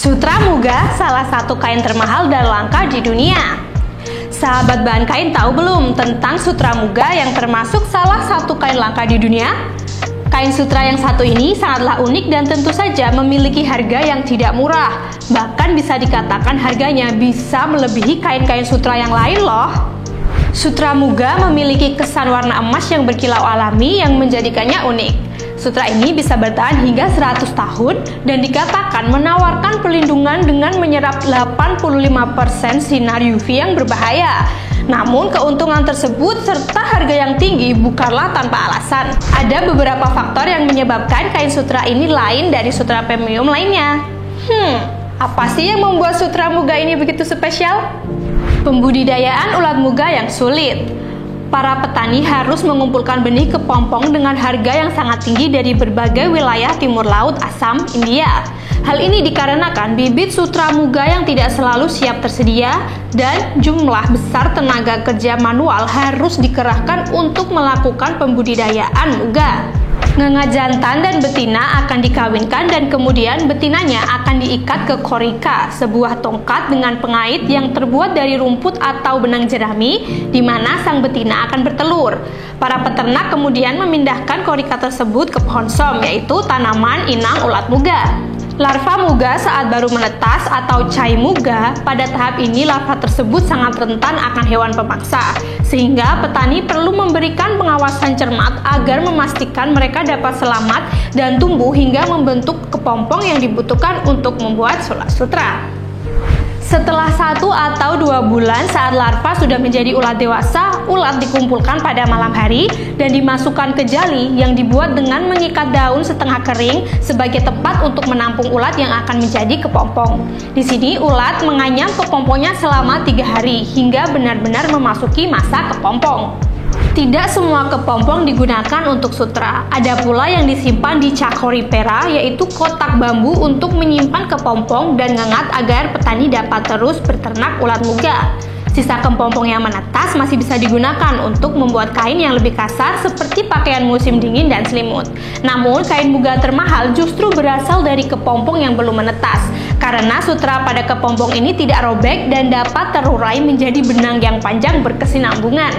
Sutra Muga salah satu kain termahal dan langka di dunia. Sahabat bahan kain tahu belum tentang Sutra Muga yang termasuk salah satu kain langka di dunia? Kain sutra yang satu ini sangatlah unik dan tentu saja memiliki harga yang tidak murah. Bahkan bisa dikatakan harganya bisa melebihi kain-kain sutra yang lain loh. Sutra Muga memiliki kesan warna emas yang berkilau alami yang menjadikannya unik. Sutra ini bisa bertahan hingga 100 tahun dan dikatakan menawarkan perlindungan dengan menyerap 85% sinar UV yang berbahaya. Namun keuntungan tersebut serta harga yang tinggi bukanlah tanpa alasan. Ada beberapa faktor yang menyebabkan kain sutra ini lain dari sutra premium lainnya. Apa sih yang membuat Sutra Muga ini begitu spesial? Pembudidayaan ulat muga yang sulit. Para petani harus mengumpulkan benih kepompong dengan harga yang sangat tinggi dari berbagai wilayah timur laut Assam, India. Hal ini dikarenakan bibit Sutra Muga yang tidak selalu siap tersedia dan jumlah besar tenaga kerja manual harus dikerahkan untuk melakukan pembudidayaan muga. Nganga jantan dan betina akan dikawinkan dan kemudian betinanya akan diikat ke korika, sebuah tongkat dengan pengait yang terbuat dari rumput atau benang jerami di mana sang betina akan bertelur. Para peternak kemudian memindahkan korika tersebut ke pohon som, yaitu tanaman inang ulat muga. Larva muga saat baru menetas atau cai muga, pada tahap ini larva tersebut sangat rentan akan hewan pemaksa, sehingga petani perlu memberikan pengawasan cermat agar memastikan mereka dapat selamat dan tumbuh hingga membentuk kepompong yang dibutuhkan untuk membuat sulak sutra. Setelah 1 atau 2 bulan saat larva sudah menjadi ulat dewasa, ulat dikumpulkan pada malam hari dan dimasukkan ke jali yang dibuat dengan mengikat daun setengah kering sebagai tempat untuk menampung ulat yang akan menjadi kepompong. Di sini ulat menganyam kepompongnya selama 3 hari hingga benar-benar memasuki masa kepompong. Tidak semua kepompong digunakan untuk sutra. Ada pula yang disimpan di cakoripera, yaitu kotak bambu untuk menyimpan kepompong dan ngengat agar petani dapat terus berternak ulat muga. Sisa kepompong yang menetas masih bisa digunakan untuk membuat kain yang lebih kasar seperti pakaian musim dingin dan selimut. Namun, kain muga termahal justru berasal dari kepompong yang belum menetas, karena sutra pada kepompong ini tidak robek dan dapat terurai menjadi benang yang panjang berkesinambungan.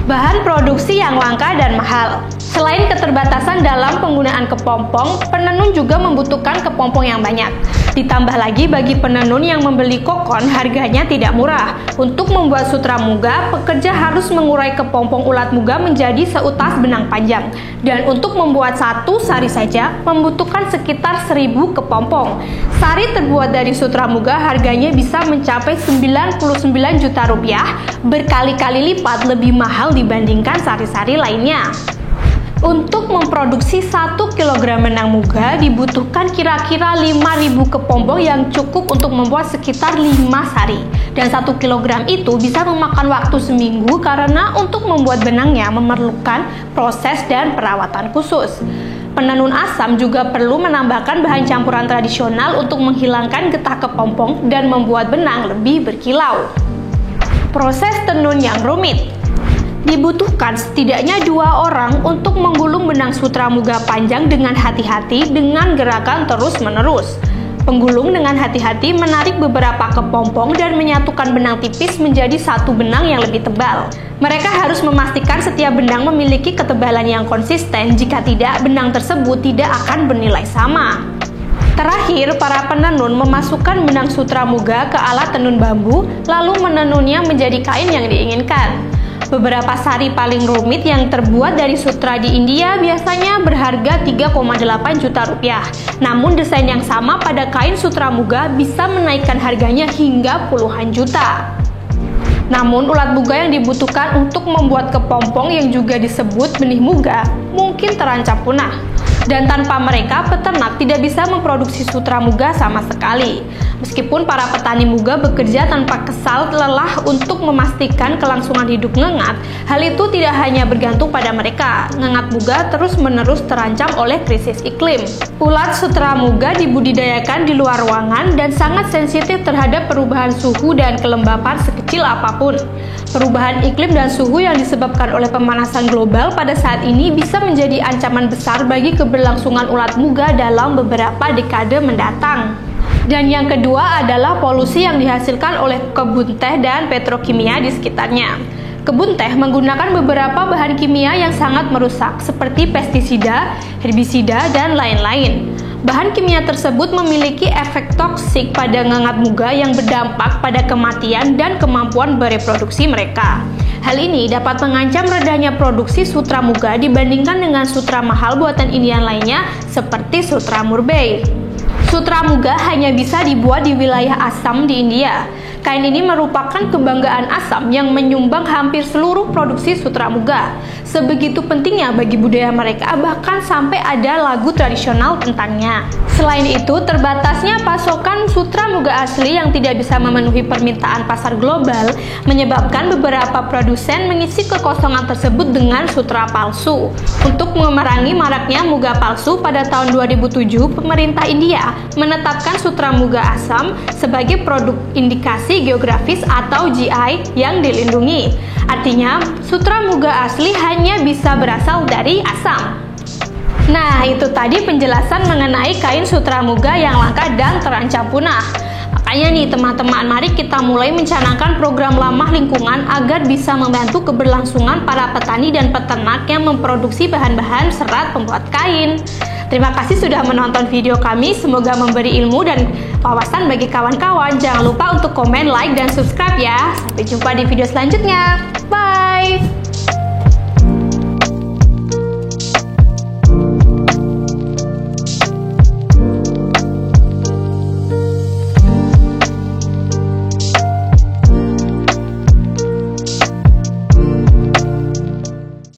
Bahan produksi yang langka dan mahal. Selain keterbatasan dalam penggunaan kepompong, penenun juga membutuhkan kepompong yang banyak. Ditambah lagi bagi penenun yang membeli kokon, harganya tidak murah. Untuk membuat sutra muga, pekerja harus mengurai kepompong ulat muga menjadi seutas benang panjang. Dan untuk membuat satu sari saja, membutuhkan sekitar 1000 kepompong. Sari terbuat dari sutra muga harganya bisa mencapai 99 juta rupiah, berkali-kali lipat lebih mahal dibandingkan sari-sari lainnya. Untuk memproduksi 1 kg benang muga dibutuhkan kira-kira 5.000 kepompong yang cukup untuk membuat sekitar 5 sari. Dan 1 kg itu bisa memakan waktu seminggu karena untuk membuat benangnya memerlukan proses dan perawatan khusus. Penenun Assam juga perlu menambahkan bahan campuran tradisional untuk menghilangkan getah kepompong dan membuat benang lebih berkilau. Proses tenun yang rumit. Dibutuhkan setidaknya 2 orang untuk menggulung benang sutra muga panjang dengan hati-hati dengan gerakan terus-menerus. Penggulung dengan hati-hati menarik beberapa kepompong dan menyatukan benang tipis menjadi satu benang yang lebih tebal. Mereka harus memastikan setiap benang memiliki ketebalan yang konsisten, jika tidak, benang tersebut tidak akan bernilai sama. Terakhir, para penenun memasukkan benang sutra muga ke alat tenun bambu, lalu menenunnya menjadi kain yang diinginkan. Beberapa sari paling rumit yang terbuat dari sutra di India biasanya berharga 3,8 juta rupiah. Namun desain yang sama pada kain sutra muga bisa menaikkan harganya hingga puluhan juta. Namun ulat muga yang dibutuhkan untuk membuat kepompong yang juga disebut benih muga mungkin terancam punah. Dan tanpa mereka, peternak tidak bisa memproduksi sutra muga sama sekali. Meskipun para petani muga bekerja tanpa kesal lelah untuk memastikan kelangsungan hidup ngengat, hal itu tidak hanya bergantung pada mereka. Ngengat muga terus-menerus terancam oleh krisis iklim. Ulat sutra muga dibudidayakan di luar ruangan dan sangat sensitif terhadap perubahan suhu dan kelembapan sekecil apapun. Perubahan iklim dan suhu yang disebabkan oleh pemanasan global pada saat ini bisa menjadi ancaman besar bagi keberlangsungan ulat muga dalam beberapa dekade mendatang. Dan yang kedua adalah polusi yang dihasilkan oleh kebun teh dan petrokimia di sekitarnya. Kebun teh menggunakan beberapa bahan kimia yang sangat merusak seperti pestisida, herbisida, dan lain-lain. Bahan kimia tersebut memiliki efek toksik pada nganggat muga yang berdampak pada kematian dan kemampuan bereproduksi mereka. Hal ini dapat mengancam redahnya produksi sutra muga dibandingkan dengan sutra mahal buatan Indian lainnya seperti sutra Murbai. Sutra muga hanya bisa dibuat di wilayah Assam di India. Kain ini merupakan kebanggaan Assam yang menyumbang hampir seluruh produksi sutra muga. Sebegitu pentingnya bagi budaya mereka, bahkan sampai ada lagu tradisional tentangnya. Selain itu, terbatasnya pasokan sutra muga asli yang tidak bisa memenuhi permintaan pasar global menyebabkan beberapa produsen mengisi kekosongan tersebut dengan sutra palsu. Untuk memerangi maraknya muga palsu, pada tahun 2007, pemerintah India menetapkan sutra muga Assam sebagai produk indikasi geografis atau GI yang dilindungi. Artinya, sutra muga asli hanya bisa berasal dari Assam. Nah, itu tadi penjelasan mengenai kain sutra muga yang langka dan terancam punah. Makanya nih teman-teman, mari kita mulai mencanangkan program ramah lingkungan agar bisa membantu keberlangsungan para petani dan peternak yang memproduksi bahan-bahan serat pembuat kain. Terima kasih sudah menonton video kami, semoga memberi ilmu dan wawasan bagi kawan-kawan. Jangan lupa untuk komen, like, dan subscribe ya. Sampai jumpa di video selanjutnya. Bye!